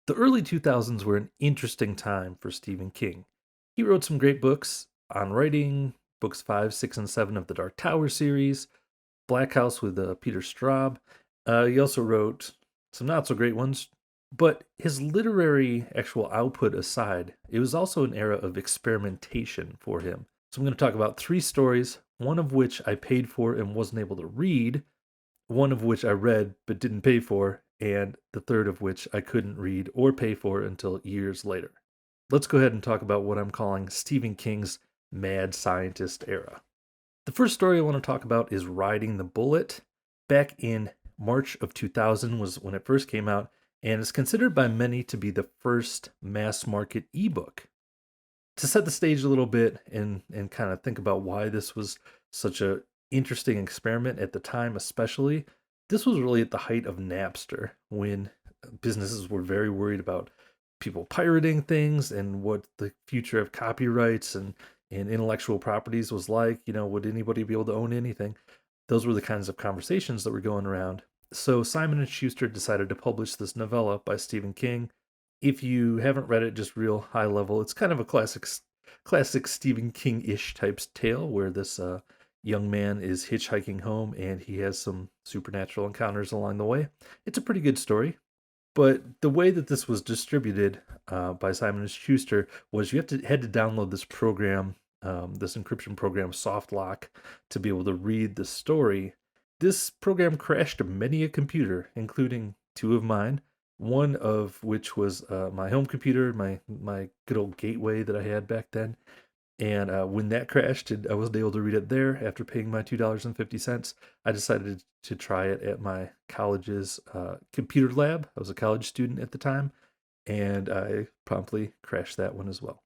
The early 2000s were an interesting time for Stephen King. He wrote some great books on writing, books 5, 6, and 7 of the Dark Tower series, Black House with Peter Straub. He also wrote some not so great ones, but his literary actual output aside, it was also an era of experimentation for him. So I'm going to talk about three stories, one of which I paid for and wasn't able to read, one of which I read but didn't pay for, and the third of which I couldn't read or pay for until years later. Let's go ahead and talk about what I'm calling Stephen King's mad scientist era. The first story I want to talk about is Riding the Bullet. Back in March of 2000 was when it first came out, and is considered by many to be the first mass market ebook. To set the stage a little bit and kind of think about why this was such a interesting experiment at the time, especially, this was really at the height of Napster when businesses were very worried about people pirating things and what the future of copyrights and intellectual properties was like. Would anybody be able to own anything? Those were the kinds of conversations that were going around. So Simon and Schuster decided to publish this novella by Stephen King. If you haven't read it, just real high level, it's kind of a classic Stephen King-ish type tale where this young man is hitchhiking home and he has some supernatural encounters along the way. It's a pretty good story, but the way that this was distributed by Simon and Schuster was you had to download this program, this encryption program, SoftLock, to be able to read the story. This program crashed many a computer, including two of mine. One of which was my home computer, my good old gateway that I had back then. And when that crashed and I wasn't able to read it there after paying my $2.50, I decided to try it at my college's computer lab. I was a college student at the time, and I promptly crashed that one as well.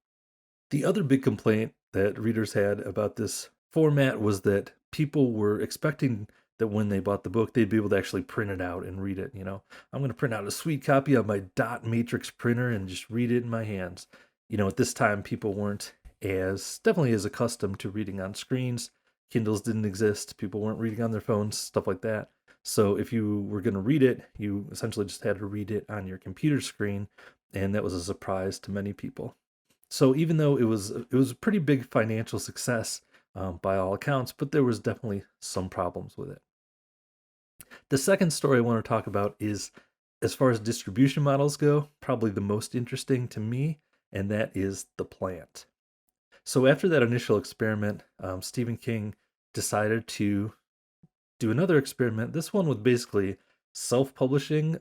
The other big complaint that readers had about this format was that people were expecting that when they bought the book, they'd be able to actually print it out and read it. I'm going to print out a sweet copy of my dot matrix printer and just read it in my hands. At this time, people weren't definitely as accustomed to reading on screens. Kindles didn't exist. People weren't reading on their phones, stuff like that. So if you were going to read it, you essentially just had to read it on your computer screen, and that was a surprise to many people. So even though it was a pretty big financial success by all accounts, but there was definitely some problems with it. The second story I want to talk about is, as far as distribution models go, probably the most interesting to me, and that is The Plant. So after that initial experiment, Stephen King decided to do another experiment. This one was basically self-publishing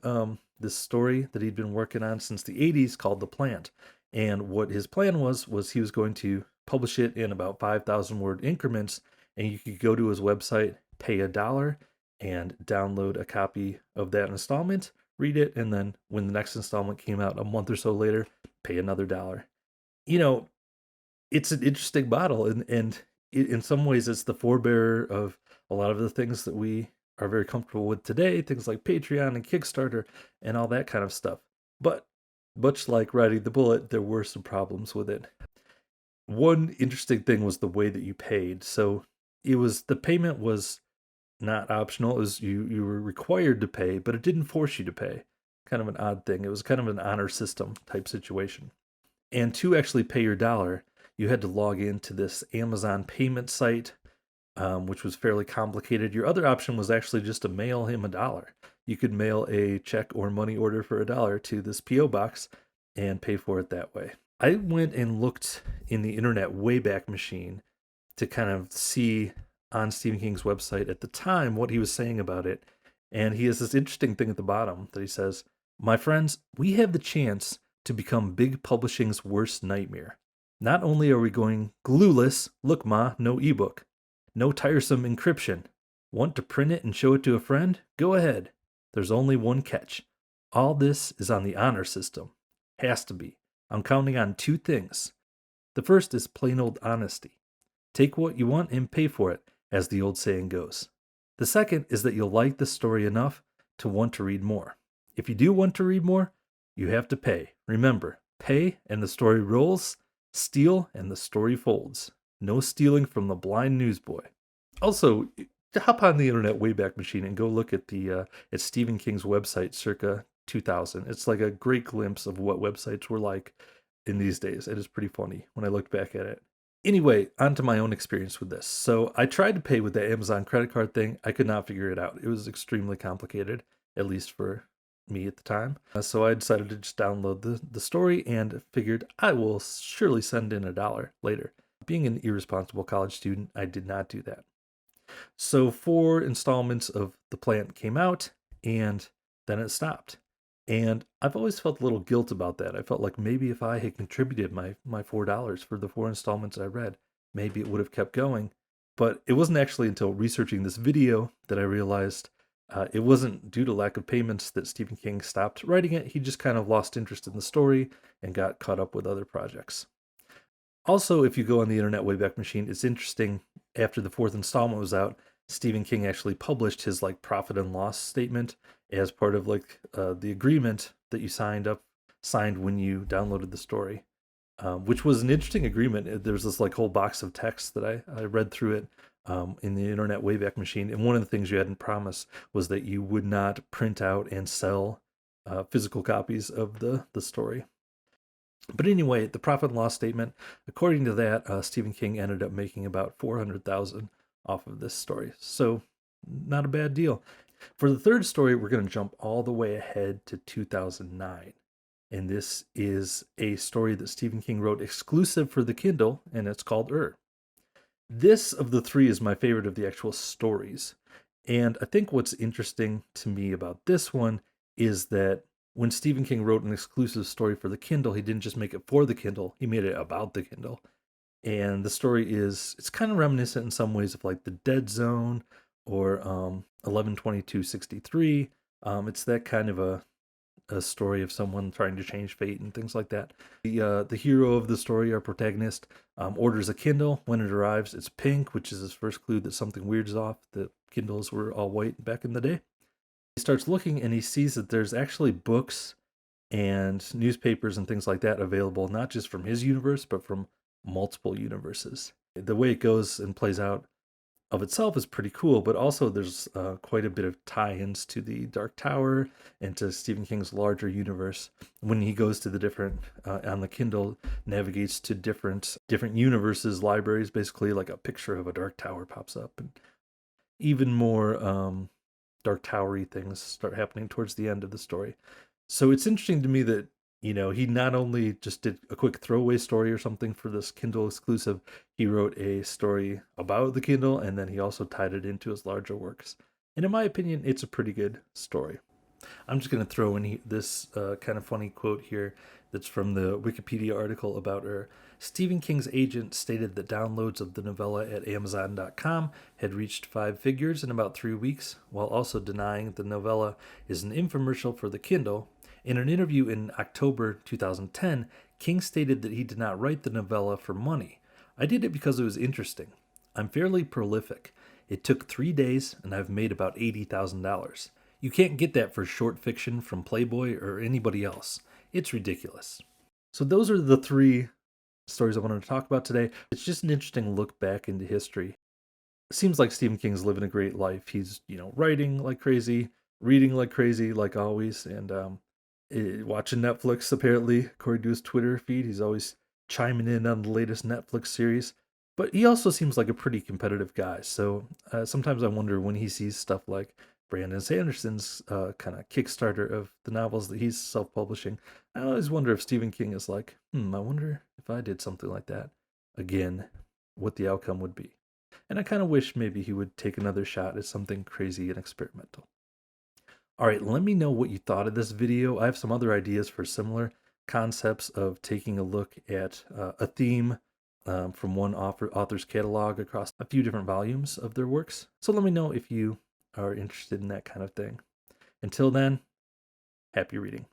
this story that he'd been working on since the 80s called The Plant. And what his plan was he was going to publish it in about 5,000 word increments, and you could go to his website, pay $1, and download a copy of that installment, read it, and then when the next installment came out a month or so later, pay another $1. You know, it's an interesting model, and in some ways it's the forebearer of a lot of the things that we are very comfortable with today, things like Patreon and Kickstarter and all that kind of stuff. But much like Riding the Bullet, there were some problems with it. One interesting thing was the way that you paid. So the payment was not optional. It was you were required to pay, but it didn't force you to pay. Kind of an odd thing. It was kind of an honor system type situation. And to actually pay your $1, you had to log into this Amazon payment site, which was fairly complicated. Your other option was actually just to mail him $1. You could mail a check or money order for $1 to this P.O. box and pay for it that way. I went and looked in the Internet Wayback Machine to kind of see on Stephen King's website at the time what he was saying about it. And he has this interesting thing at the bottom that he says, "My friends, we have the chance to become big publishing's worst nightmare. Not only are we going glueless, look ma, no ebook. No tiresome encryption. Want to print it and show it to a friend? Go ahead. There's only one catch. All this is on the honor system. Has to be. I'm counting on two things. The first is plain old honesty. Take what you want and pay for it, as the old saying goes. The second is that you'll like the story enough to want to read more. If you do want to read more, you have to pay. Remember, pay and the story rolls, steal and the story folds. No stealing from the blind newsboy." Also, hop on the Internet Wayback Machine and go look at at Stephen King's website circa 2000. It's like a great glimpse of what websites were like in these days. It is pretty funny when I look back at it. Anyway, on to my own experience with this. So I tried to pay with the Amazon credit card thing. I could not figure it out. It was extremely complicated, at least for me at the time. So I decided to just download the story and figured I will surely send in $1 later. Being an irresponsible college student, I did not do that. So 4 installments of The Plant came out, and then it stopped. And I've always felt a little guilt about that. I felt like maybe if I had contributed my $4 for the 4 installments I read, maybe it would have kept going. But it wasn't actually until researching this video that I realized it wasn't due to lack of payments that Stephen King stopped writing it. He just kind of lost interest in the story and got caught up with other projects. Also, if you go on the Internet Wayback Machine, it's interesting. After the 4th installment was out, Stephen King actually published his like profit and loss statement as part of like the agreement that you signed when you downloaded the story, which was an interesting agreement. There's this like whole box of text that I read through it in the Internet Wayback Machine, and one of the things you hadn't promised was that you would not print out and sell physical copies of the story. But anyway, the profit and loss statement, according to that, Stephen King ended up making about 400,000 off of this story. So not a bad deal. For the third story, we're going to jump all the way ahead to 2009. And this is a story that Stephen King wrote exclusive for the Kindle, and it's called This of the three is my favorite of the actual stories. And I think what's interesting to me about this one is that when Stephen King wrote an exclusive story for the Kindle, he didn't just make it for the Kindle, he made it about the Kindle. And the story it's kind of reminiscent in some ways of like The Dead Zone or 11/22/63. It's that kind of a story of someone trying to change fate and things like that. The hero of the story, our protagonist, orders a Kindle. When it arrives, it's pink, which is his first clue that something weird is off. The Kindles were all white back in the day. He starts looking and he sees that there's actually books and newspapers and things like that available, not just from his universe, but from multiple universes. The way it goes and plays out of itself is pretty cool, but also there's quite a bit of tie-ins to the Dark Tower and to Stephen King's larger universe. When he goes to the different on the Kindle, navigates to different universes, libraries, basically like a picture of a Dark Tower pops up, and even more Dark Towery things start happening towards the end of the story. So it's interesting to me that, he not only just did a quick throwaway story or something for this Kindle exclusive, he wrote a story about the Kindle, and then he also tied it into his larger works. And in my opinion, it's a pretty good story. I'm just going to throw in this kind of funny quote here that's from the Wikipedia article about her. Stephen King's agent stated that downloads of the novella at Amazon.com had reached 5 figures in about 3 weeks, while also denying the novella is an infomercial for the Kindle. In an interview in October 2010, King stated that he did not write the novella for money. I did it because it was interesting. I'm fairly prolific. It took 3 days, and I've made about $80,000. You can't get that for short fiction from Playboy or anybody else. It's ridiculous. So those are the 3 stories I wanted to talk about today. It's just an interesting look back into history. It seems like Stephen King's living a great life. He's, writing like crazy, reading like crazy, like always, and watching Netflix, apparently, according to his Twitter feed. He's always chiming in on the latest Netflix series. But he also seems like a pretty competitive guy. So sometimes I wonder when he sees stuff like Brandon Sanderson's kind of Kickstarter of the novels that he's self-publishing. I always wonder if Stephen King is like, I wonder if I did something like that again, what the outcome would be. And I kind of wish maybe he would take another shot at something crazy and experimental. All right, let me know what you thought of this video. I have some other ideas for similar concepts of taking a look at a theme from one author's catalog across a few different volumes of their works. So let me know if you are interested in that kind of thing. Until then, happy reading.